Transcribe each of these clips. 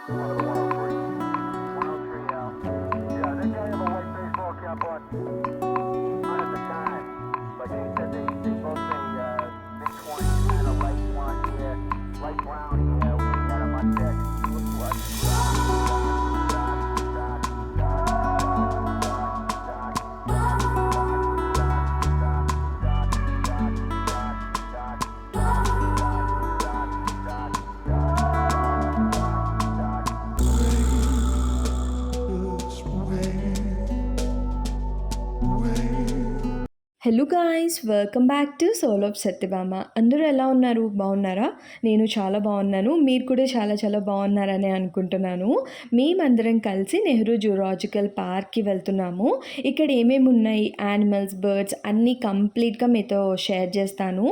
One of the 103. 103 out. Yeah, they may have a white baseball cap on at the time, but they said they both say mid-20s, kind of light blonde hair, light brown hair. We had a mustache. Looked like hello guys, welcome back to soul of Satyabhama. అందరూ ఎలా ఉన్నారు? బాగున్నారా? నేను చాలా బాగున్నాను. మీరు కూడా చాలా చాలా బాగున్నారని అనుకుంటున్నాను. మేమందరం కలిసి నెహ్రూ జూలాజికల్ పార్క్కి వెళ్తున్నాము. ఇక్కడ ఏమేమి ఉన్నాయి, యానిమల్స్, బర్డ్స్ అన్నీ కంప్లీట్గా మీతో షేర్ చేస్తాను.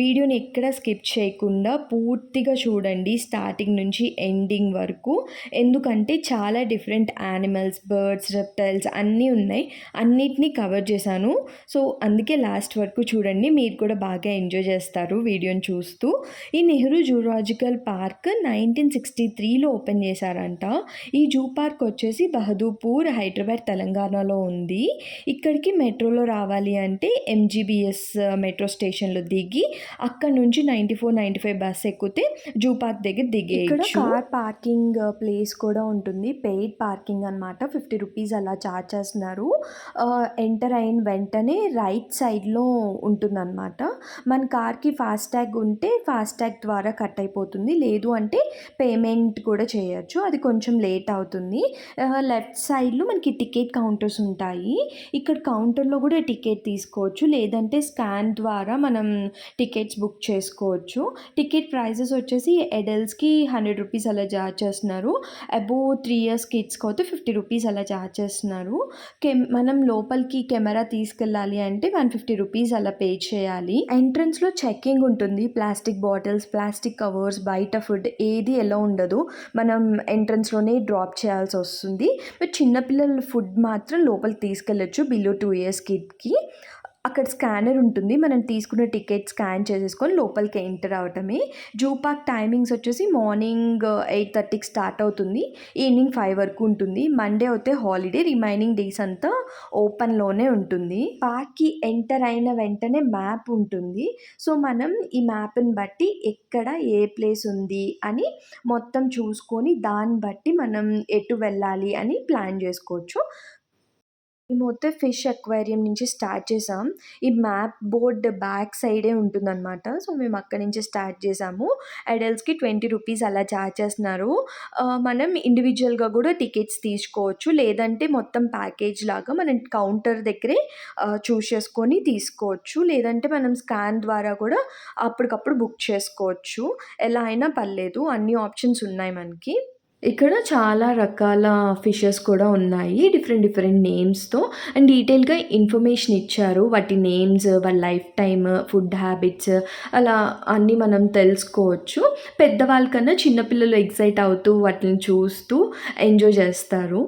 వీడియోని ఎక్కడ స్కిప్ చేయకుండా పూర్తిగా చూడండి, స్టార్టింగ్ నుంచి ఎండింగ్ వరకు. ఎందుకంటే చాలా డిఫరెంట్ యానిమల్స్, బర్డ్స్, రెప్టైల్స్ అన్నీ ఉన్నాయి. అన్నిటినీ కవర్ చేశాను. సో అందుకే లాస్ట్ వరకు చూడండి, మీరు కూడా బాగా ఎంజాయ్ చేస్తారు వీడియోని చూస్తూ. ఈ నెహ్రూ జూలాజికల్ పార్క్ 1963లో ఓపెన్ చేశారంట. ఈ జూ పార్క్ వచ్చేసి బహదూర్పూర్, హైదరాబాద్, తెలంగాణలో ఉంది. ఇక్కడికి మెట్రోలో రావాలి అంటే ఎంజీబీఎస్ మెట్రో స్టేషన్లో దిగి అక్కడ నుంచి 94, 95 బస్ ఎక్కితే జూ పార్క్ దగ్గర దిగేయచ్చు. ఇక్కడ కార్ పార్కింగ్ ప్లేస్ కూడా ఉంటుంది, పెయిడ్ పార్కింగ్ అనమాట. 50 రూపీస్ అలా ఛార్జ్ చేస్తున్నారు. ఎంటర్ అయిన వెంటనే రైట్ సైడ్లో ఉంటుందన్నమాట. మన కార్కి ఫాస్టాగ్ ఉంటే ఫాస్టాగ్ ద్వారా కట్ అయిపోతుంది, లేదు అంటే పేమెంట్ కూడా చేయొచ్చు, అది కొంచెం లేట్ అవుతుంది. లెఫ్ట్ సైడ్లో మనకి టికెట్ కౌంటర్స్ ఉంటాయి. ఇక్కడ కౌంటర్లో కూడా టికెట్ తీసుకోవచ్చు, లేదంటే స్కాన్ ద్వారా మనం టికెట్స్ బుక్ చేసుకోవచ్చు. టికెట్ ప్రైజెస్ వచ్చేసి అడల్ట్స్కి 100 రూపీస్ అలా చార్జ్ చేస్తున్నారు. అబోవ్ 3 years కిడ్స్కి అయితే 50 రూపీస్ అలా చార్జ్ చేస్తున్నారు. మనం లోపలికి కెమెరా తీసుకెళ్ళాలి అంటే 150 రూపీస్ అలా పే చేయాలి. ఎంట్రన్స్లో చెక్కింగ్ ఉంటుంది. ప్లాస్టిక్ బాటిల్స్, ప్లాస్టిక్ కవర్స్, బయట ఫుడ్ ఏది ఎలా ఉండదు. మనం ఎంట్రన్స్లోనే డ్రాప్ చేయాల్సి వస్తుంది. బట్ చిన్నపిల్లల ఫుడ్ మాత్రం లోపలికి తీసుకెళ్ళచ్చు బిలో 2 years కిడ్కి. అక్కడ స్కానర్ ఉంటుంది, మనం తీసుకున్న టికెట్ స్కాన్ చేసేసుకొని లోపలికి ఎంటర్ అవటమే. జూ పార్క్ టైమింగ్స్ వచ్చేసి మార్నింగ్ 8:30కి స్టార్ట్ అవుతుంది, ఈవినింగ్ 5 వరకు ఉంటుంది. మండే అయితే హాలిడే, రిమైనింగ్ డేస్ అంతా ఓపెన్లోనే ఉంటుంది. పార్క్కి ఎంటర్ అయిన వెంటనే మ్యాప్ ఉంటుంది. సో మనం ఈ మ్యాప్ని బట్టి ఎక్కడ ఏ ప్లేస్ ఉంది అని మొత్తం చూసుకొని దాన్ని బట్టి మనం ఎటు వెళ్ళాలి అని ప్లాన్ చేసుకోవచ్చు. మేమైతే ఫిష్ అక్వేరియం నుంచి స్టార్ట్ చేసాం. ఈ మ్యాప్ బోర్డ్ బ్యాక్ సైడే ఉంటుందన్నమాట. సో మేము అక్కడి నుంచి స్టార్ట్ చేసాము. అడల్ట్స్కి 20 రూపీస్ అలా ఛార్జ్ చేస్తున్నారు. మనం ఇండివిజువల్గా కూడా టికెట్స్ తీసుకోవచ్చు, లేదంటే మొత్తం ప్యాకేజ్ లాగా మనం కౌంటర్ దగ్గరే చూస్ చేసుకొని తీసుకోవచ్చు, లేదంటే మనం స్కాన్ ద్వారా కూడా అప్పటికప్పుడు బుక్ చేసుకోవచ్చు. ఎలా అయినా పర్లేదు, అన్ని ఆప్షన్స్ ఉన్నాయి మనకి. ఇక్కడ చాలా రకాల ఫిషెస్ కూడా ఉన్నాయి, డిఫరెంట్ డిఫరెంట్ నేమ్స్‌తో అండ్ డీటెయిల్‌గా ఇన్ఫర్మేషన్ ఇచ్చారు. వాటి నేమ్స్, వాళ్ళ లైఫ్ టైమ్, ఫుడ్ హ్యాబిట్స్ అలా అన్నీ మనం తెలుసుకోవచ్చు. పెద్దవాళ్ళ కన్నా చిన్నపిల్లలు ఎక్సైట్ అవుతూ వాటిని చూస్తూ ఎంజాయ్ చేస్తారు.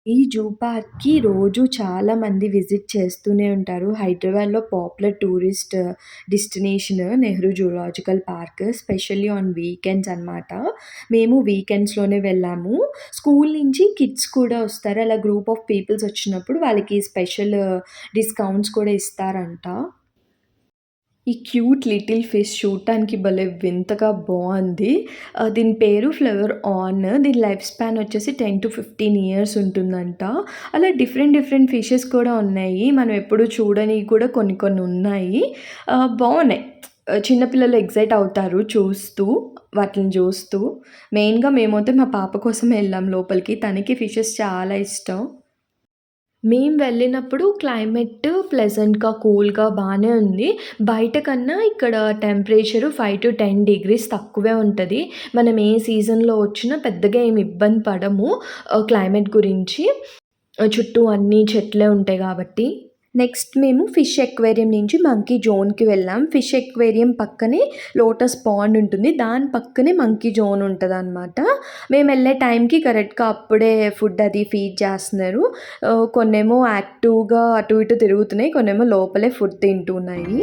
ఈ జూ పార్క్‌కి రోజు చాలామంది విజిట్ చేస్తూనే ఉంటారు. హైదరాబాద్‌లో popular tourist destination Nehru zoological park, specially on weekends అనమాట. మేము వీకెండ్స్‌లోనే వెళ్ళాము. స్కూల్ నుంచి కిడ్స్ కూడా వస్తారు. అలా గ్రూప్ ఆఫ్ పీపుల్స్ వచ్చినప్పుడు వాళ్ళకి స్పెషల్ డిస్కౌంట్స్ కూడా ఇస్తారంట. ఈ క్యూట్ లిటిల్ ఫిష్ చూడటానికి భలే వింతగా బాగుంది. దీని పేరు ఫ్లవర్ ఆన్. దీని లైఫ్ స్పాన్ వచ్చేసి 10 to 15 years ఉంటుందంట. అలా డిఫరెంట్ డిఫరెంట్ ఫిషెస్ కూడా ఉన్నాయి, మనం ఎప్పుడు చూడనివి కూడా కొన్ని కొన్ని ఉన్నాయి. బాగున్నాయి. చిన్నపిల్లలు ఎక్సైట్ అవుతారు చూస్తూ, వాటిని చూస్తూ. మెయిన్గా మేమైతే మా పాప కోసం వెళ్ళాం లోపలికి, తనకి ఫిషెస్ చాలా ఇష్టం. మేము వెళ్ళినప్పుడు క్లైమేట్ ప్లెజెంట్‌గా, కూల్‌గా బానే ఉంది. బయట కన్నా ఇక్కడ టెంపరేచరు 5 to 10 degrees తక్కువే ఉంటది. మనం ఏ సీజన్‌లో వచ్చినా పెద్దగా ఏమి ఇబ్బంది పడము క్లైమేట్ గురించి. చుట్టూ అన్నీ చెట్లే ఉంటాయి కాబట్టి. నెక్స్ట్ మేము ఫిష్ అక్వేరియం నుంచి మంకీ జోన్‌కి వెళ్ళాం. ఫిష్ అక్వేరియం పక్కనే లోటస్ పాండ్ ఉంటుంది, దాని పక్కనే మంకీ జోన్ ఉంటదనమాట. మేము వెళ్ళే టైంకి కరెక్ట్‌గా అప్పుడే ఫుడ్ అది ఫీడ్ చేస్తున్నారు. కొన్నేమో యాక్టివ్‌గా అటు ఇటు తిరుగుతున్నాయి, కొన్నేమో లోపలే ఫుడ్ తింటున్నాయి.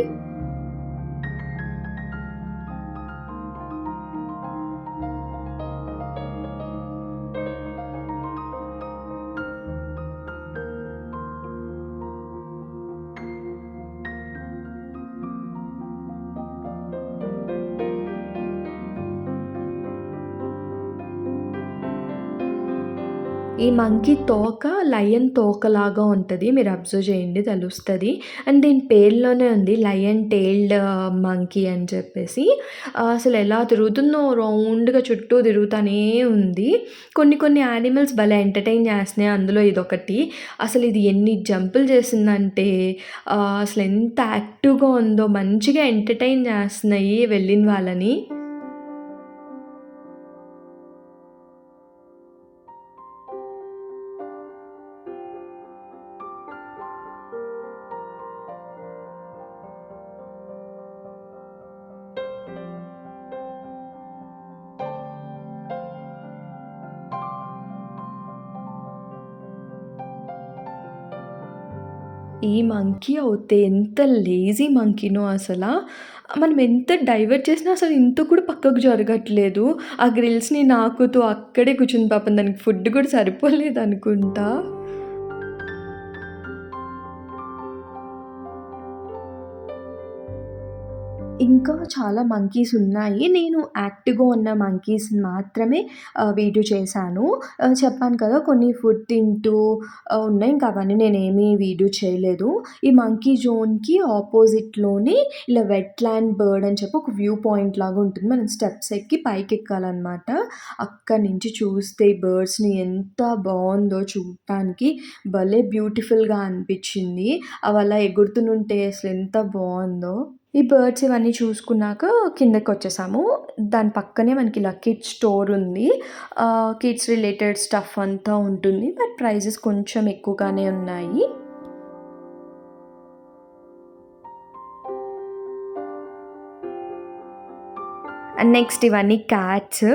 ఈ మంకీ తోక లయన్ తోకలాగా ఉంటది. మీరు అబ్జర్వ్ చేయండి తెలుస్తది. అండ్ దీని పేరులోనే ఉంది లయన్ టెయిల్డ్ మంకీ అని చెప్పేసి. అసలెలా తిరుగుతుందో రౌండ్‌గా చుట్టూ తిరుగుతానే ఉంది. కొన్ని కొన్ని యానిమల్స్ భలే ఎంటర్‌టైన్ చేస్తున్నాయి. అందులో ఇదొకటి. అసలిది ఎన్ని జంపులు చేసిందంటే అసలెంత యాక్టివ్‌గా ఉందో మంచిగా ఎంటర్‌టైన్ చేస్తున్నాయి వెళ్ళిన వాళ్ళని. ఈ మంకీ అయితే ఎంత లేజీ మంకీనో అసల. మనం ఎంత డైవర్ట్ చేసినా అసలు ఇంత కూడా పక్కకు జరగట్లేదు. ఆ గ్రిల్స్‌ని నాకుతూ అక్కడే కూర్చుంది పాపం దానికి ఫుడ్ కూడా సరిపోలేదనుకుంటా. ఇంకా చాలా మంకీస్ ఉన్నాయి. నేను యాక్టివ్‌గా ఉన్న మంకీస్‌ని మాత్రమే వీడియో చేశాను. చెప్పాను కదా! కొన్ని ఫుడ్ తింటూ ఉన్నాయి. ఇంకా అవన్నీ నేనేమి వీడియో చేయలేదు. ఈ మంకీ జోన్‌కి ఆపోజిట్‌లోనే ఇలా వెట్‌ల్యాండ్ బర్డ్ అని చెప్పి ఒక వ్యూ పాయింట్ లాగా ఉంటుంది. మనం స్టెప్స్ ఎక్కి పైకెక్కాలనమాట. అక్కడి నుంచి చూస్తే ఈ బర్డ్స్‌ని ఎంత బావుందో చూడటానికి భలే బ్యూటిఫుల్‌గా అనిపిచ్చింది. అవలా ఎగురుతుంటే అసలెంత బావుందో. ఈ బర్డ్స్ ఇవన్నీ చూసుకున్నాక కిందకొచ్చేసాము. దాని పక్కనే మనకి ఇలా కిడ్స్ స్టోర్ ఉంది. కిడ్స్ రిలేటెడ్ స్టఫ్ అంతా ఉంటుంది. బట్ ప్రైజెస్ కొంచెం ఎక్కువగానే ఉన్నాయి. అండ్ నెక్స్ట్ ఇవన్నీ క్యాట్స్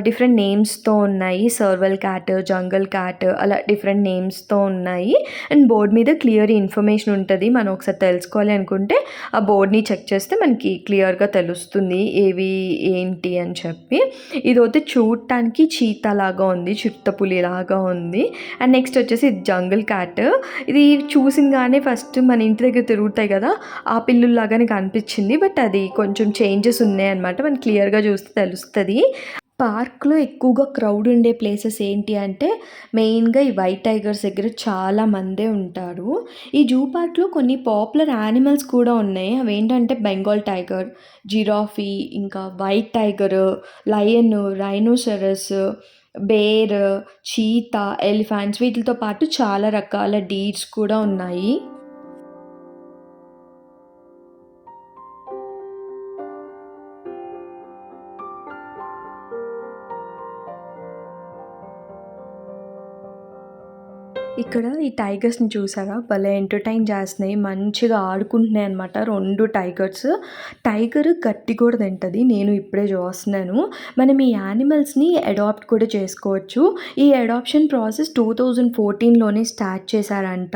డిఫరెంట్ నేమ్స్‌తో ఉన్నాయి. సర్వల్ క్యాట్, జంగల్ క్యాట్ అలా డిఫరెంట్ నేమ్స్‌తో ఉన్నాయి. అండ్ బోర్డ్ మీద క్లియర్ ఇన్ఫర్మేషన్ ఉంటది. మనం ఒకసారి తెలుసుకోవాలి అనుకుంటే ఆ బోర్డ్‌ని చెక్ చేస్తే మనకి క్లియర్‌గా తెలుస్తుంది. ఏవి ఏంటి అని చెప్పి. ఇదైతే చూడటానికి చీతా లాగా ఉంది. చిరుతపులిలాగా ఉంది. అండ్ నెక్స్ట్ వచ్చేసి ఇది జంగల్ క్యాట్. ఇది చూసింగానే ఫస్ట్ మన ఇంటి దగ్గర తిరుగుతాయి కదా! ఆ పిల్లుల్లాగానే కనిపించింది. బట్ అది కొంచెం చేంజెస్ ఉన్నాయన్నమాట. మనకి క్లియర్‌గా చూస్తే తెలుస్తది. పార్క్‌లో ఎక్కువగా క్రౌడ్ ఉండే ప్లేసెస్ ఏంటి అంటే, మెయిన్‌గా ఈ వైట్ టైగర్స్ దగ్గర చాలా మందే ఉంటారు. ఈ జూ పార్క్‌లో కొన్ని పాపులర్ యానిమల్స్ కూడా ఉన్నాయి. అవేంటంటే బెంగాల్ టైగర్, జిరాఫీ, ఇంకా white tiger, lion, rhinoceros, bear, cheetah, elephants వీటిలతో పాటు చాలా రకాల డీర్స్ కూడా ఉన్నాయి. ఇక్కడ ఈ టైగర్స్‌ని చూసారా? భలే ఎంటర్‌టైన్ చేస్తున్నాయి. మంచిగా ఆడుకుంటున్నాయన్నమాట 2 టైగర్స్. టైగర్ గడ్డి కూడా తింటది. నేను ఇప్పుడే చూస్తున్నాను. మనం ఈ యానిమల్స్‌ని అడాప్ట్ కూడా చేసుకోవచ్చు. ఈ అడాప్షన్ ప్రాసెస్ 2014లోనే స్టార్ట్ చేశారంట.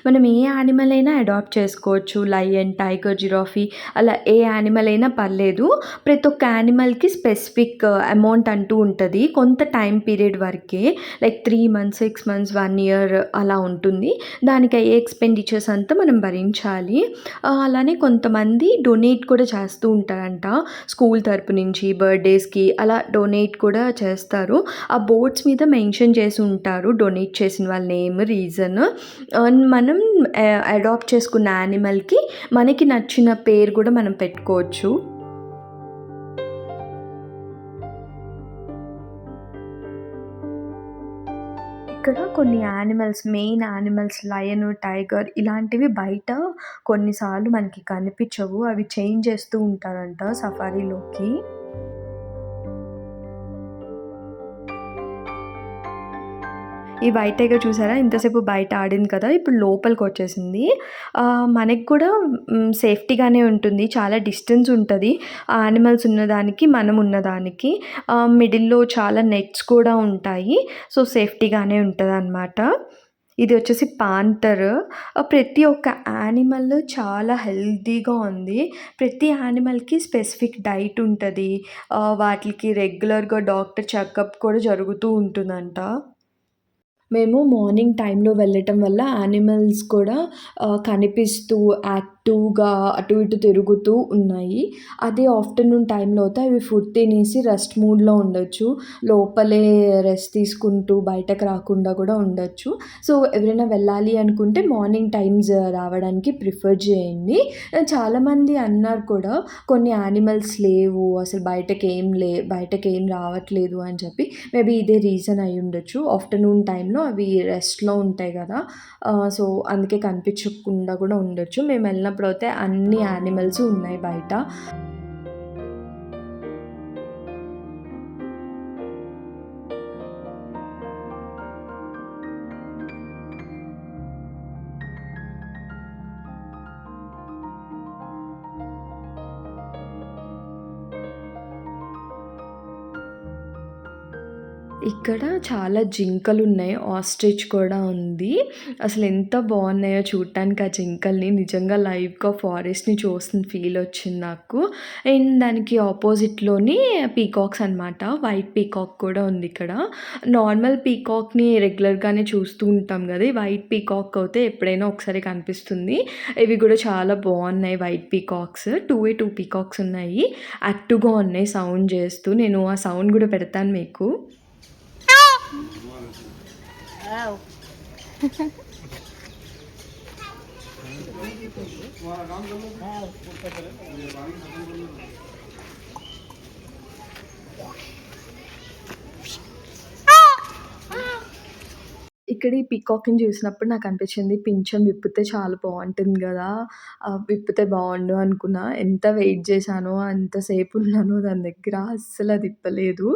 మనం ఏ యానిమల్ అయినా అడాప్ట్ చేసుకోవచ్చు. లయన్, టైగర్, జిరాఫీ అలా ఏ యానిమల్ అయినా పర్లేదు. ప్రతి ఒక్క యానిమల్‌కి స్పెసిఫిక్ అమౌంట్ అంటూ ఉంటది. కొంత టైమ్ పీరియడ్ వరకే. లైక్ 3 మంత్స్, 6 మంత్స్, 1 ఇయర్ అలా ఉంటుంది. దానికి అయ్యే ఎక్స్‌పెండిచర్స్ అంతా మనం భరించాలి. అలానే కొంతమంది డొనేట్ కూడా చేస్తూ ఉంటారంట. స్కూల్ తరపు నుంచి బర్త్‌డేస్‌కి అలా డొనేట్ కూడా చేస్తారు. ఆ బోర్డ్స్ మీద మెన్షన్ చేసి ఉంటారు. డొనేట్ చేసిన వాళ్ళ నేమ్, రీజన్. మనం అడాప్ట్ చేసుకున్న యానిమల్‌కి మనకి నచ్చిన పేరు కూడా మనం పెట్టుకోవచ్చు. ఇక్కడ కొన్ని మెయిన్ యానిమల్స్ లయన్, టైగర్ ఇలాంటివి బయట కొన్నిసార్లు మనకి కనిపించవు. అవి చేంజ్ చేస్తూ ఉంటారంట సఫారీలోకి. ఈ వైట్ టైగర్ చూసారా? ఇంతసేపు బయట ఆడింది కదా! ఇప్పుడు లోపలికొచ్చేసింది. మనకి కూడా సేఫ్టీగానే ఉంటుంది. చాలా డిస్టెన్స్ ఉంటది. ఆ యానిమల్స్ ఉన్నదానికి, మనం ఉన్నదానికి. మిడిల్‌లో చాలా నెట్స్ కూడా ఉంటాయి. సో, సేఫ్టీగానే ఉంటదనమాట. ఇది వచ్చేసి పాంతర్. ప్రతి ఒక్క యానిమల్ చాలా హెల్తీగా ఉంది. ప్రతి యానిమల్‌కి స్పెసిఫిక్ డైట్ ఉంటది. వాటిలికి రెగ్యులర్‌గా డాక్టర్ చెకప్ కూడా జరుగుతూ ఉంటుందంట. మేము మార్నింగ్ టైంలో వెళ్ళటం వల్ల యానిమల్స్ కూడా కనిపిస్తూ యాక్టివ్‌గా అటు ఇటు తిరుగుతూ ఉన్నాయి. అదే ఆఫ్టర్‌నూన్ టైంలో అయితే అవి ఫుడ్ తినేసి రెస్ట్ మూడ్‌లో ఉండొచ్చు. లోపలే రెస్ట్ తీసుకుంటూ బయటకు రాకుండా కూడా ఉండొచ్చు. సో, ఎవరైనా వెళ్ళాలి అనుకుంటే మార్నింగ్ టైమ్స్ రావడానికి ప్రిఫర్ చేయండి. చాలామంది అన్నారు కూడా కొన్ని యానిమల్స్ లేవు. అసలు బయటకేం రావట్లేదు అని చెప్పి. మేబీ ఇదే రీజన్ అయ్యుండొచ్చు. ఆఫ్టర్‌నూన్ టైంలో అవి రెస్ట్‌లో ఉంటాయి గదా! సో, అందుకే కనిపించకుండా గూడా ఉండొచ్చు. మేమెళ్ళినప్పుడైతే అన్ని యానిమల్స్ ఉన్నాయి బయట. ఇక్కడ చాలా జింకలున్నాయి. ఆస్ట్రిచ్ కూడా ఉంది. అసలెంత బావున్నాయో చూడటానికి ఆ జింకల్ని. నిజంగా లైవ్‌గా ఫారెస్ట్‌ని చూస్తున్న ఫీలొచ్చింది నాకు. అండ్ దానికి ఆపోజిట్‌లోని పీకాక్స్ అనమాట. వైట్ పీకాక్ కూడా ఉందిక్కడ. నార్మల్ పీకాక్‌ని రెగ్యులర్‌గానే చూస్తూ ఉంటాం గదా! ఈ వైట్ పీకాక్ అయితే ఎప్పుడైనా ఒకసారి కనిపిస్తుంది. ఇవి గూడా చాలా బావున్నాయి వైట్ పీకాక్స్. 2 పీకాక్స్ ఉన్నాయి. యాక్టివ్‌గా ఉన్నాయి సౌండ్ జేస్తూ. నేను ఆ సౌండ్ గూడా పెడతాను మీకు. Oh. ఇక్కడ ఈ పీకాక్‌ని చూసినప్పుడు నాకనిపించింది పింఛం విప్పితే చాలా బావుంటుంది గదా! విప్పితే బావుండు అనుకున్నా. ఎంత వెయిట్ చేశానో, ఎంతసేపు ఉన్నానో దాని దగ్గర అస్సలది ఇప్పలేదు.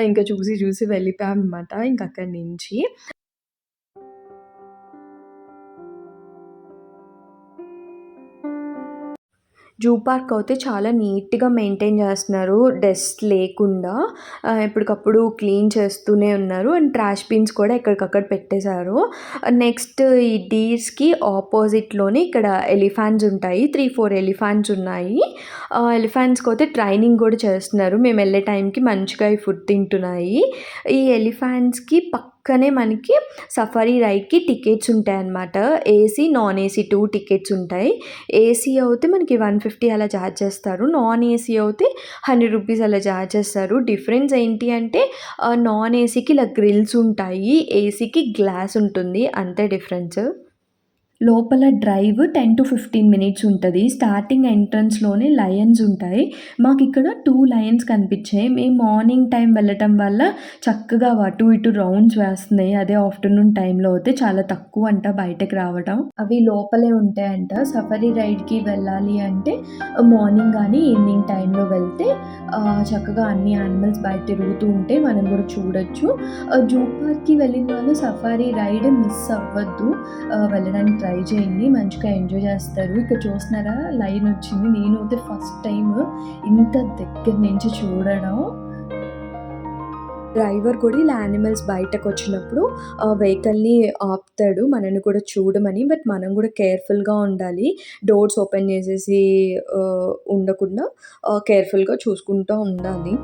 ఇంకా చూసి చూసి వెళ్ళిపోయామనమాట ఇంకక్కడి నుంచి. జూ పార్క్ అయితే చాలా నీట్‌గా మెయింటైన్ చేస్తున్నారు. డస్ట్ లేకుండా ఎప్పటికప్పుడు క్లీన్ చేస్తూనే ఉన్నారు. అండ్ ట్రాష్ బిన్స్ కూడా ఎక్కడికక్కడ పెట్టేశారు. నెక్స్ట్ ఈ డీర్స్‌కి ఆపోజిట్‌లోనే ఇక్కడ ఎలిఫాంట్స్ ఉంటాయి. 3, 4 ఎలిఫాంట్స్ ఉన్నాయి. ఎలిఫాంట్స్‌కైతే ట్రైనింగ్ కూడా చేస్తున్నారు. మేమెళ్ళే టైంకి మంచిగా అయి ఫుడ్ తింటున్నాయి. ఈ ఎలిఫాంట్స్‌కి పక్కనే మనకి సఫారీ రైడ్‌కి టికెట్స్ ఉంటాయన్నమాట. ఏసీ, నాన్ ఏసీ 2 టికెట్స్ ఉంటాయి. ఏసీ అయితే మనకి 150 అలా చార్జ్ చేస్తారు. నాన్ ఏసీ అయితే రూ. 100 అలా చార్జ్ చేస్తారు. డిఫరెన్స్ ఏంటి అంటే నాన్ ఏసీకి ఇలా గ్రిల్స్ ఉంటాయి. ఏసీకి గ్లాస్ ఉంటుంది. అంతే డిఫరెన్స్. లోపల డ్రైవ్ 10-15 మినిట్స్ ఉంటది. స్టార్టింగ్ ఎంట్రన్స్‌లోనే లయన్స్ ఉంటాయి. మాకిక్కడ 2 లయన్స్ కనిపిచ్చాయి. మేము మార్నింగ్ టైం వెళ్ళటం వల్ల చక్కగా అవి అటు ఇటు రౌండ్స్ వేస్తున్నాయి. అదే ఆఫ్టర్‌నూన్ టైంలో అయితే చాలా తక్కువంట బయటకి రావడం. అవి లోపలే ఉంటాయంట. సఫారీ రైడ్‌కి వెళ్ళాలి అంటే మార్నింగ్ గానీ, ఈవినింగ్ టైంలో వెళ్తే చక్కగా అన్ని యానిమల్స్ బయట తిరుగుతూ ఉంటే మనం గూడా చూడొచ్చు. జూ పార్క్‌కి వెళ్ళిన వాళ్ళు సఫారీ రైడ్ మిస్ అవ్వద్దు. వెళ్ళడానికి ట్రై చేయండి. మంచిగా ఎంజాయ్ చేస్తారు. ఇక్కడ చూస్తున్నారా లయన్ వచ్చింది. నేనైతే ఫస్ట్ టైమ్ ఇంత దగ్గర నుంచి చూడడం. డ్రైవర్ కూడా ఇలా యానిమల్స్ బయటకొచ్చినప్పుడు వెహికల్‌ని ఆపుతాడు మనల్ని కూడా చూడమని. బట్ మనం కూడా కేర్‌ఫుల్‌గా ఉండాలి. డోర్స్ ఓపెన్ చేసేసి ఉండకుండా కేర్‌ఫుల్‌గా చూసుకుంటూ ఉండాలి.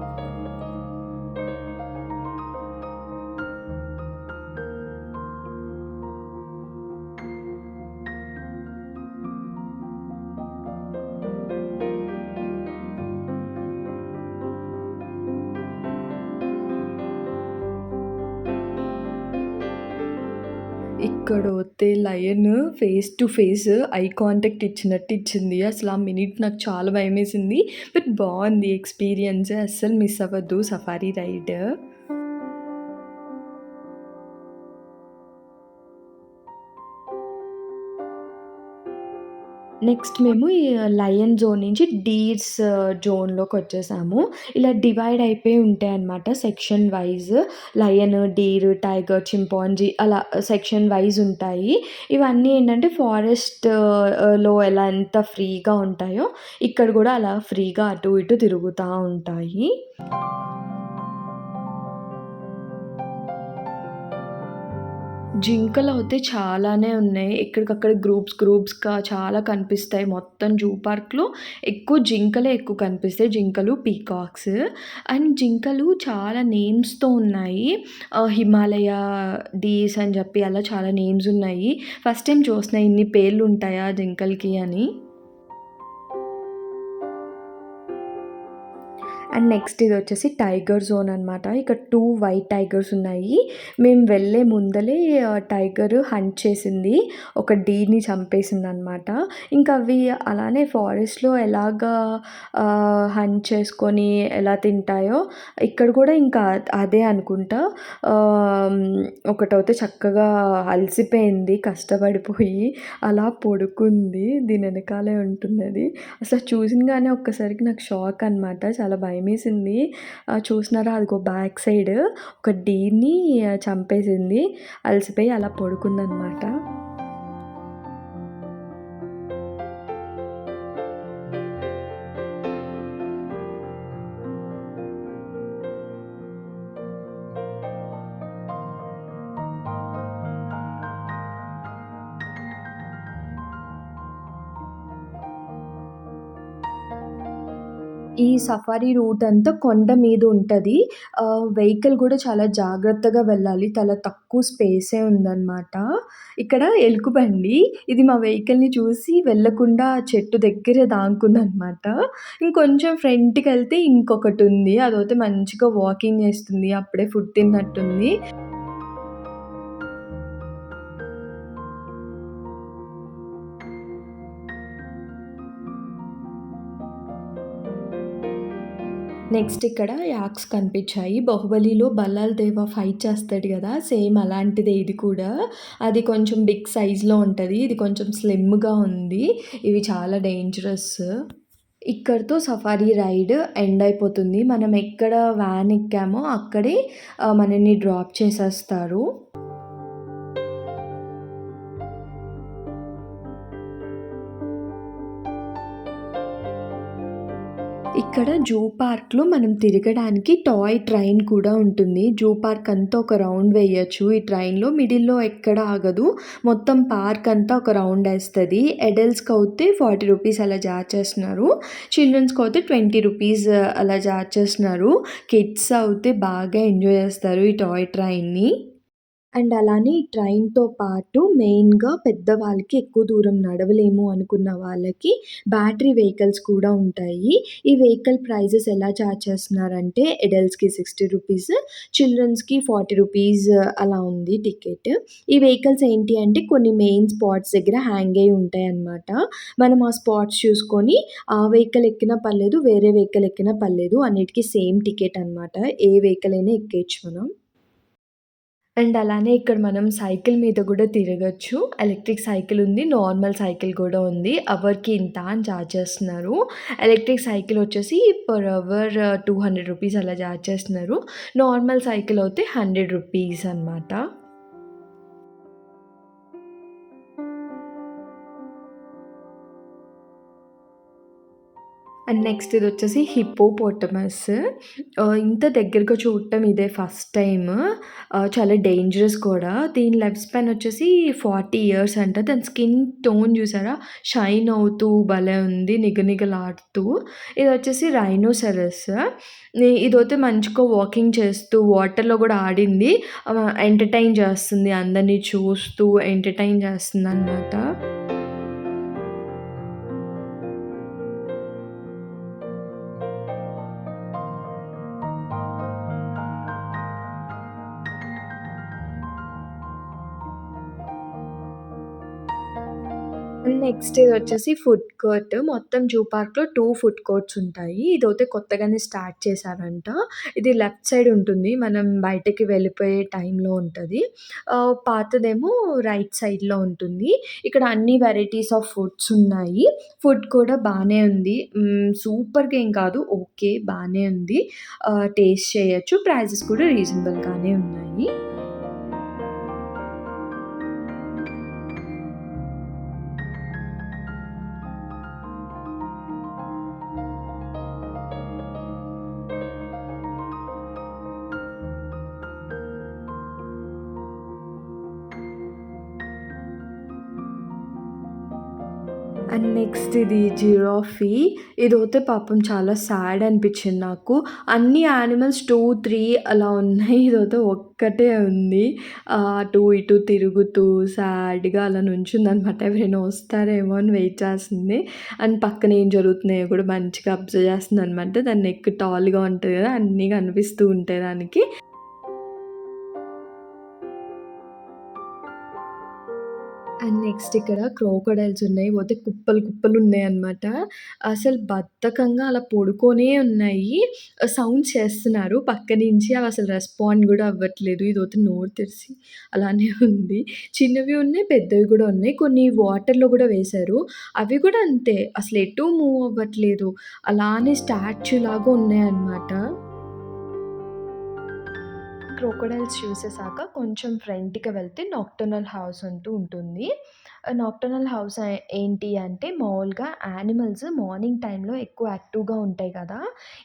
ఇక్కడైతే lion face to face eye contact ఇచ్చినట్టు ఇచ్చింది. అసలు ఆ మినిట్ నాకు చాలా భయమేసింది. బట్ బావుంది ఎక్స్‌పీరియన్స్. అస్సలు మిస్ అవ్వద్దు సఫారీ రైడ్. నెక్స్ట్ మేము ఈ లయన్ జోన్ నుంచి డీర్స్ జోన్‌లోకొచ్చేసాము. ఇలా డివైడ్ అయిపోయి ఉంటాయన్నమాట section wise. Lion, deer, tiger, chimpanzee అలా సెక్షన్ వైస్ ఉంటాయి. ఇవన్నీ ఏంటంటే ఫారెస్ట్ లో ఎలా ఎంత ఫ్రీగా ఉంటాయో ఇక్కడ గూడా అలా ఫ్రీగా అటు ఇటు తిరుగుతా ఉంటాయి. జింకలయితే చాలానే ఉన్నాయి. ఎక్కడికక్కడ గ్రూప్స్‌గా చాలా కనిపిస్తాయి. మొత్తం జూ పార్క్‌లో ఎక్కువ కనిపిస్తాయి. జింకలు, పీకాక్స్. అండ్ జింకలు చాలా నేమ్స్‌తో ఉన్నాయి. హిమాలయ డీస్ అని చెప్పి అలా చాలా నేమ్స్ ఉన్నాయి. ఫస్ట్ టైమ్ చూస్తున్నా ఇన్ని పేర్లుంటాయా జింకలకి అని. అండ్ నెక్స్ట్ ఇదొచ్చేసి టైగర్ జోన్ అనమాట. ఇక్కడ 2 వైట్ టైగర్స్ ఉన్నాయి. మేము వెళ్ళే ముందలే టైగర్ హంట్ చేసింది. ఒక డీర్‌ని చంపేసిందనమాట. ఇంకా అవి అలానే ఫారెస్ట్‌లో ఎలాగా హంట్ చేసుకొని ఎలా తింటాయో ఇక్కడ కూడా ఇంకా అదే అనుకుంటా. ఆహ్, ఒకటైతే చక్కగా అలసిపోయింది కష్టపడిపోయి. అలా పడుకుంది. దీని ఎనకాలే ఉంటుందది. అసలు చూసింగానే ఒక్కసారికి నాకు షాక్ అనమాట. చాలా భయమేసింది. చూసినారా అదిగో బ్యాక్ సైడ్ ఒక డీర్‌ని చంపేసింది. అలసిపోయి అలా పడుకుందనమాట. ఈ సఫారీ రూట్ అంతా కొండ మీద ఉంటది. వెహికల్ గూడా చాలా జాగ్రత్తగా వెళ్ళాలి. చాలా తక్కువ స్పేసే ఉందనమాట. ఇక్కడ ఎలుగుబండి ఇది మా వెహికల్‌ని చూసి వెళ్ళకుండా చెట్టు దగ్గరే దాంకుందనమాట. ఇంకొంచెం ఫ్రంట్‌కెళ్తే ఇంకొకటుంది. అదైతే మంచిగా వాకింగ్ చేస్తుంది. అప్పుడే ఫుడ్ తిన్నట్టుంది. నెక్స్ట్ ఇక్కడ యాక్స్ కనిపించాయి. 'బాహుబలిలో' బల్లాల్ దేవ ఫైట్ చేస్తాడు గదా! సేమ్ అలాంటిదే ఇది కూడా. అది కొంచెం బిగ్ సైజ్‌లో ఉంటది. ఇది కొంచెం స్లిమ్‌గా ఉంది. ఇవి చాలా డేంజరస్. ఇక్కడితో సఫారీ రైడ్ ఎండ్ అయిపోతుంది. మనం ఎక్కడ వ్యాన్ ఎక్కామో అక్కడే మనల్ని డ్రాప్ చేసేస్తారు. ఇక్కడ జూ పార్క్‌లో మనం తిరగడానికి టాయ్ ట్రైన్ కూడా ఉంటుంది. జూ పార్క్ అంతా ఒక రౌండ్ వేయొచ్చు. ఈ ట్రైన్‌లో మిడిల్‌లో ఎక్కడ ఆగదు. మొత్తం పార్క్ అంతా ఒక రౌండ్ ఏస్తది. అడల్ట్స్‌కైతే రూ. 40 అలా చార్జ్ చేస్తున్నారు. చిల్డ్రన్స్‌కైతే రూ. 20 అలా చార్జ్ చేస్తున్నారు. కిడ్స్ అయితే బాగా ఎంజాయ్ చేస్తారు ఈ టాయ్ ట్రైన్‌ని. అండ్ అలానే ఈ ట్రైన్‌తో పాటు మెయిన్‌గా పెద్దవాళ్ళకి ఎక్కువ దూరం నడవలేము అనుకున్న వాళ్ళకి బ్యాటరీ వెహికల్స్ కూడా ఉంటాయి. ఈ వెహికల్ ప్రైజెస్ ఎలా చార్జ్ చేస్తున్నారంటే అడల్ట్స్‌కి రూ. 60, చిల్డ్రన్స్‌కి రూ. 40 అలా ఉంది టికెట్. ఈ వెహికల్స్ ఏంటి అంటే కొన్ని మెయిన్ స్పాట్స్ దగ్గర హ్యాంగ్ అయ్యి ఉంటాయన్నమాట. మనం ఆ స్పాట్స్ చూసుకొని ఆ వెహికల్ ఎక్కినా పర్లేదు, వేరే వెహికల్ ఎక్కినా పర్లేదు. అన్నిటికి సేమ్ టికెట్ అనమాట. ఏ వెహికల్ అయినా ఎక్కేయొచ్చు మనం. అండ్ అలానే ఇక్కడ మనం సైకిల్ మీద గూడా తిరగొచ్చు. ఎలక్ట్రిక్ సైకిల్ ఉంది. నార్మల్ సైకిల్ కూడా ఉంది. అవర్‌కి ఇంత అని చార్జ్ చేస్తున్నారు. ఎలక్ట్రిక్ సైకిల్ వచ్చేసి పర్ అవర్ రూ. 200 అలా చార్జ్ చేస్తున్నారు. నార్మల్ సైకిల్ అయితే రూ. 100 అనమాట. అండ్ నెక్స్ట్ ఇదొచ్చేసి హిప్పోపోటమస్. ఇంత దగ్గరగా చూడటం ఇదే ఫస్ట్ టైమ్. చాలా డేంజరస్ కూడా. దీని లైఫ్ స్పాన్ వచ్చేసి 40 ఇయర్స్ అంట. దాని స్కిన్ టోన్ చూసారా? షైన్ అవుతూ భలే ఉంది. నిగనిగలాడుతూ. ఇదొచ్చేసి రైనోసరస్. ఇదైతే మంచిగా వాకింగ్ చేస్తూ వాటర్‌లో గూడా ఆడింది. ఎంటర్‌టైన్ చేస్తుంది. అందరిని చూస్తూ ఎంటర్‌టైన్ చేస్తుందనమాట. నెక్స్ట్ ఇదొచ్చేసి ఫుడ్ కోర్ట్. మొత్తం జూ పార్క్‌లో 2 ఫుడ్ కోర్ట్స్ ఉంటాయి. ఇదైతే కొత్తగానే స్టార్ట్ చేశారంట. ఇది లెఫ్ట్ సైడ్ ఉంటుంది. మనం బయటకి వెళ్ళిపోయే టైంలో ఉంటది. పాతదేమో రైట్ సైడ్‌లో ఉంటుంది. ఇక్కడ అన్ని వెరైటీస్ ఆఫ్ ఫుడ్స్ ఉన్నాయి. ఫుడ్ కూడా బానే ఉంది. సూపర్‌గా ఏం కాదు. ఓకే. బానే ఉంది. టేస్ట్ చేయొచ్చు. ప్రైజెస్ కూడా రీజనబుల్‌గానే ఉన్నాయి. అండ్ నెక్స్ట్ ఇది జిరాఫీ. ఇదైతే పాపం చాలా సాడ్ అనిపించింది నాకు. అన్ని యానిమల్స్ 2, 3 అలా ఉన్నాయి. ఇదైతే ఒక్కటే ఉంది. అటు ఇటు తిరుగుతూ సాడ్‌గా అలా నుంచుందనమాట. ఎవరైనా వస్తారేమో అని వెయిట్ చేస్తుంది. అండ్ పక్కన ఏం జరుగుతున్నాయో కూడా మంచిగా అబ్జర్వ్ చేస్తుందనమాట. దాని నెక్ టాల్‌గా ఉంటది కదా! అన్నీ కనిపిస్తూ ఉంటాయి దానికి. అండ్ నెక్స్ట్ ఇక్కడ క్రోకోడైల్స్ ఉన్నాయి. పోతే కుప్పలు కుప్పలు ఉన్నాయన్నమాట. అసలు బద్ధకంగా అలా పడుకొనే ఉన్నాయి. సౌండ్స్ చేస్తున్నారు పక్క నుంచి. అవి అసలు రెస్పాండ్ గూడా అవ్వట్లేదు. ఇదైతే నోరు తెరిసి అలానే ఉంది. చిన్నవి ఉన్నాయి, పెద్దవి గూడా ఉన్నాయి. కొన్ని వాటర్‌లో గూడా వేశారు. అవి గూడా అంతే. అసలు ఎటూ మూవ్ అవ్వట్లేదు. అలానే స్టాచ్యూ లాగా ఉన్నాయన్నమాట. క్రొకోడైల్స్ చూసేసాక కొంచెం ఫ్రంట్‌కి వెళ్తే నాక్టర్నల్ హౌస్ అంటూ ఉంటుంది. నాక్టర్నల్ హౌస్ ఏంటి అంటే మామూలుగా యానిమల్స్ మార్నింగ్ టైమ్‌లో ఎక్కువ యాక్టివ్‌గా ఉంటాయి కదా!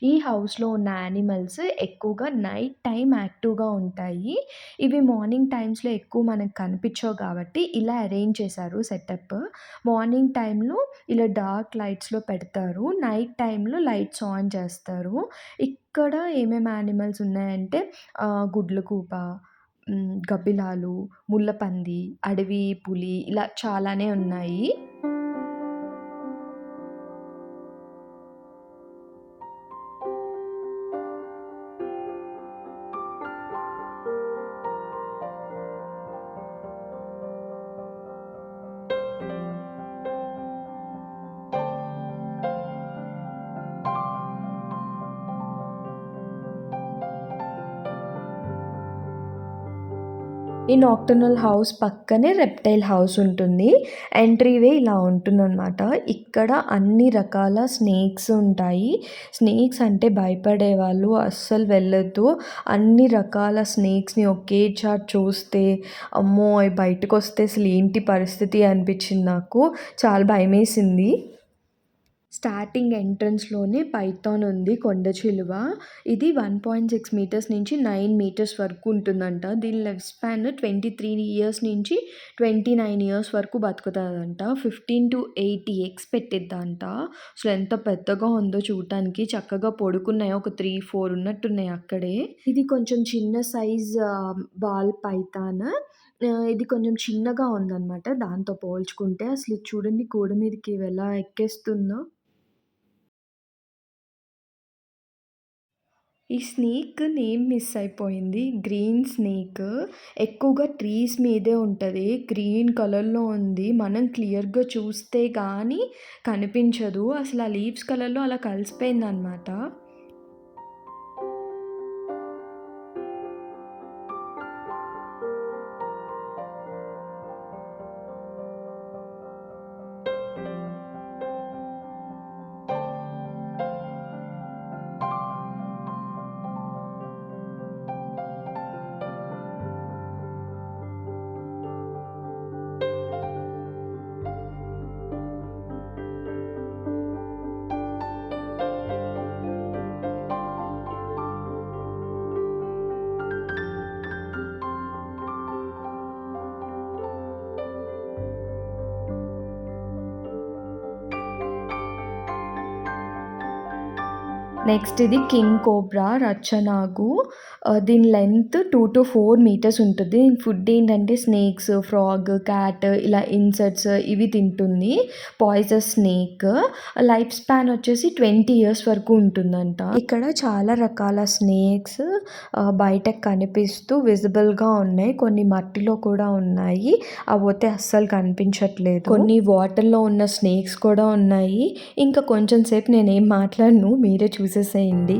ఈ హౌస్‌లో ఉన్న యానిమల్స్ ఎక్కువగా నైట్ టైమ్ యాక్టివ్‌గా ఉంటాయి. ఇవి మార్నింగ్ టైమ్స్‌లో ఎక్కువ మనకు కనిపించవు కాబట్టి ఇలా అరేంజ్ చేశారు సెటప్. మార్నింగ్ టైమ్‌లో ఇలా డార్క్ లైట్స్‌లో పెడతారు. నైట్ టైమ్‌లో లైట్స్ ఆన్ చేస్తారు. ఇక్కడ ఏమేమి యానిమల్స్ ఉన్నాయంటే గుడ్లగూబ, గబ్బిలాలు, ముళ్ళపంది, అడవి పులి ఇలా చాలానే ఉన్నాయి. ఈ నాక్టర్నల్ హౌస్ పక్కనే రెప్టైల్ హౌస్ ఉంటుంది. ఎంట్రీ వే ఇలా ఉంటుందనమాట. ఇక్కడ అన్ని రకాల స్నేక్స్ ఉంటాయి. స్నేక్స్ అంటే భయపడేవాళ్ళు అస్సలు వెళ్ళొద్దు. అన్ని రకాల స్నేక్స్‌ని ఒకే చాట్ చూస్తే అమ్మో! అయి బయటకొస్తే అసలు ఏంటి పరిస్థితి అనిపించింది నాకు. చాలా భయమేసింది. స్టార్టింగ్ ఎంట్రన్స్‌లోనే పైథాన్ ఉంది. కొండ చిలువ. ఇది 1.6 మీటర్స్ నుంచి 9 మీటర్స్ వరకు ఉంటుందంట. దీని లైఫ్ స్పాన్ 23 ఇయర్స్ నుంచి 29 ఇయర్స్ వరకు బతుకుతదంట. 15-80 ఎగ్స్ పెట్టిద్దంట. అసలు ఎంత పెద్దగా ఉందో చూడటానికి. చక్కగా పడుకున్నాయి. ఒక 3, 4 ఉన్నట్టున్నాయి అక్కడే. ఇది కొంచెం చిన్న సైజ్ బాల్ పైథాన్. ఇది కొంచెం చిన్నగా ఉందనమాట. దాంతో పోల్చుకుంటే. అసలు ఇది చూడండి గోడ మీదకి ఎలా ఎక్కేస్తుందో. ఈ స్నేక్ నేమ్ మిస్ అయిపోయింది. Green snake. ఎక్కువగా ట్రీస్ మీదే ఉంటది. గ్రీన్ కలర్‌లో ఉంది. మనం క్లియర్‌గా చూస్తే గానీ కనిపించదు. అసలు ఆ లీవ్స్ కలర్‌లో అలా కలిసిపోయిందనమాట. నెక్స్ట్ ఇది కింగ్ కోబ్రా రచ్చనాగు. దీని లెంత్ 2-4 మీటర్స్ ఉంటుంది. దీని ఫుడ్ ఏంటంటే స్నేక్స్, ఫ్రాగ్, క్యాట్ ఇలా ఇన్సెక్ట్స్ ఇవి తింటుంది. Poisonous snake. లైఫ్ స్పాన్ వచ్చేసి 20 ఇయర్స్ వరకు ఉంటుందంట. ఇక్కడ చాలా రకాల స్నేక్స్ బయటకు కనిపిస్తూ విజిబుల్‌గా ఉన్నాయి. కొన్ని మట్టిలో కూడా ఉన్నాయి. అవైతే అస్సలు కనిపించట్లేదు. కొన్ని వాటర్‌లో ఉన్న స్నేక్స్ కూడా ఉన్నాయి. ఇంకా కొంచెం సేపు నేనేం మాట్లాడను. మీరే చూసేసేయండి.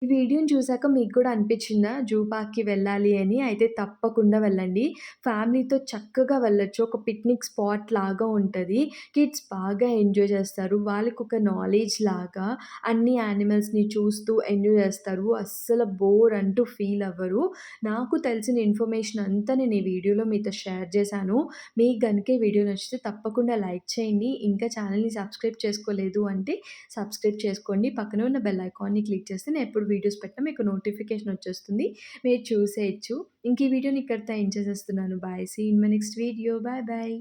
ఈ వీడియోని చూసాక మీకు కూడా అనిపించిందా జూ పార్క్‌కి వెళ్ళాలి అని? అయితే తప్పకుండా వెళ్ళండి. ఫ్యామిలీతో చక్కగా వెళ్ళొచ్చు. ఒక పిక్నిక్ స్పాట్ లాగా ఉంటది. కిడ్స్ బాగా ఎంజాయ్ చేస్తారు. వాళ్ళకొక నాలెడ్జ్ లాగా అన్ని యానిమల్స్‌ని చూస్తూ ఎంజాయ్ చేస్తారు. అస్సలు బోర్ అంటూ ఫీల్ అవ్వరు. నాకు తెలిసిన ఇన్ఫర్మేషన్ అంతా నేను ఈ వీడియోలో మీతో షేర్ చేశాను. మీకు గనుక ఈ వీడియో నచ్చితే తప్పకుండా లైక్ చేయండి. ఇంకా ఛానెల్‌ని సబ్స్క్రైబ్ చేసుకోలేదు అంటే సబ్స్క్రైబ్ చేసుకోండి. పక్కనే ఉన్న బెల్ ఐకాన్‌ని క్లిక్ చేస్తే నేను ఎప్పుడు వీడియోస్ పెట్టినా మీకు నోటిఫికేషన్ వచ్చేస్తుంది. మీరు చూసేయొచ్చు. ఇంక ఈ వీడియోని ఇక్కడితో ఎండ్ చేసేస్తున్నాను. Bye. See you in my next video. Bye bye.